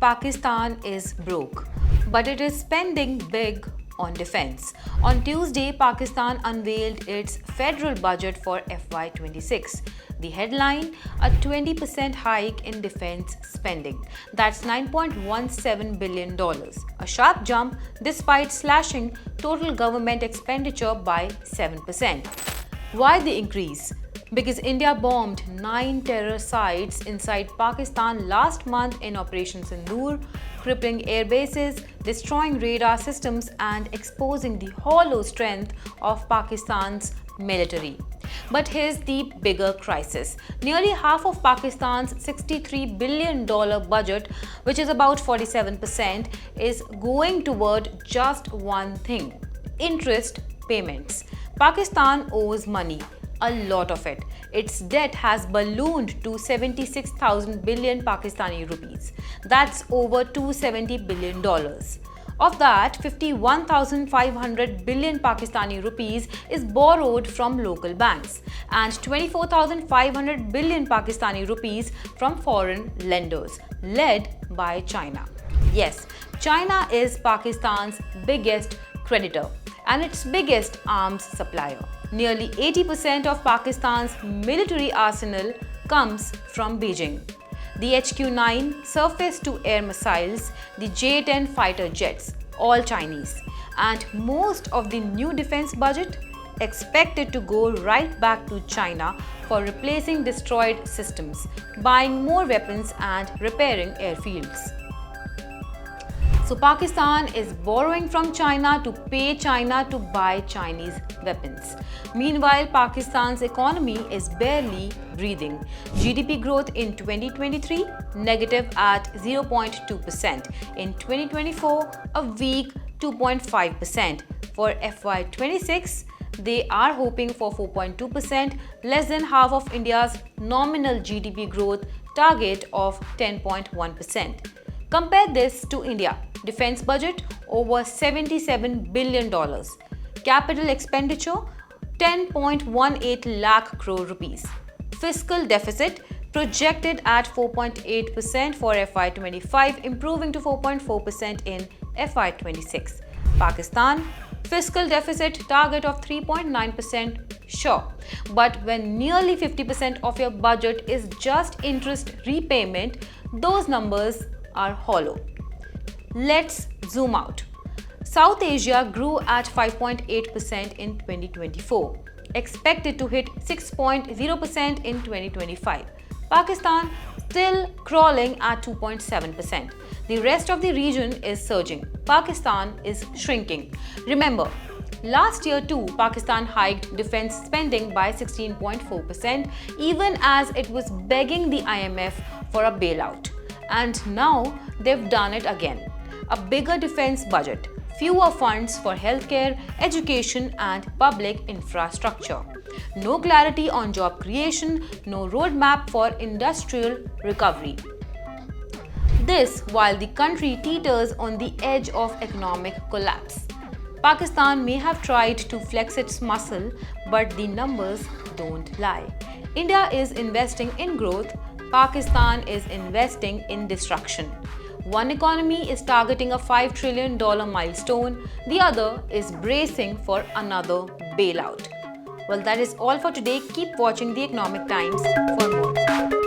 Pakistan is broke, but it is spending big on defense. On Tuesday, Pakistan unveiled its federal budget for FY26. The headline: a 20% hike in defense spending. That's $9.17 billion. A sharp jump despite slashing total government expenditure by 7%. Why the increase? Because India bombed 9 terror sites inside Pakistan last month in Operation Sindoor, crippling air bases, destroying radar systems, and exposing the hollow strength of Pakistan's military. But here's the bigger crisis. Nearly half of Pakistan's $63 billion budget, which is about 47%, is going toward just one thing: interest payments. Pakistan owes money, a lot of it. Its debt has ballooned to 76,000 billion Pakistani rupees. That's over $270 billion. Of that, 51,500 billion Pakistani rupees is borrowed from local banks and 24,500 billion Pakistani rupees from foreign lenders, led by China. Yes, China is Pakistan's biggest creditor and its biggest arms supplier. Nearly 80% of Pakistan's military arsenal comes from Beijing. The HQ-9 surface-to-air missiles, the J-10 fighter jets, all Chinese. And most of the new defense budget expected to go right back to China for replacing destroyed systems, buying more weapons and repairing airfields. So Pakistan is borrowing from China to pay China to buy Chinese weapons. Meanwhile, Pakistan's economy is barely breathing. GDP growth in 2023 negative at 0.2%. In 2024, a weak 2.5%. For FY26, they are hoping for 4.2%, less than half of India's nominal GDP growth target of 10.1%. Compare this to India. Defense budget over $77 billion. Capital expenditure 10.18 lakh crore rupees. Fiscal deficit projected at 4.8% for FY25, improving to 4.4% in FY26. Pakistan fiscal deficit target of 3.9%, sure, but when nearly 50% of your budget is just interest repayment, those numbers are hollow. Let's zoom out. South Asia grew at 5.8% in 2024, expected to hit 6.0% in 2025. Pakistan still crawling at 2.7%. The rest of the region is surging. Pakistan is shrinking. Remember, last year too, Pakistan hiked defense spending by 16.4%, even as it was begging the IMF for a bailout. And now they've done it again. A bigger defense budget, fewer funds for healthcare, education, and public infrastructure. No clarity on job creation, no roadmap for industrial recovery. This while the country teeters on the edge of economic collapse. Pakistan may have tried to flex its muscle, but the numbers don't lie. India is investing in growth. Pakistan is investing in destruction. One economy is targeting a $5 trillion milestone, the other is bracing for another bailout. Well, that is all for today. Keep watching the Economic Times for more.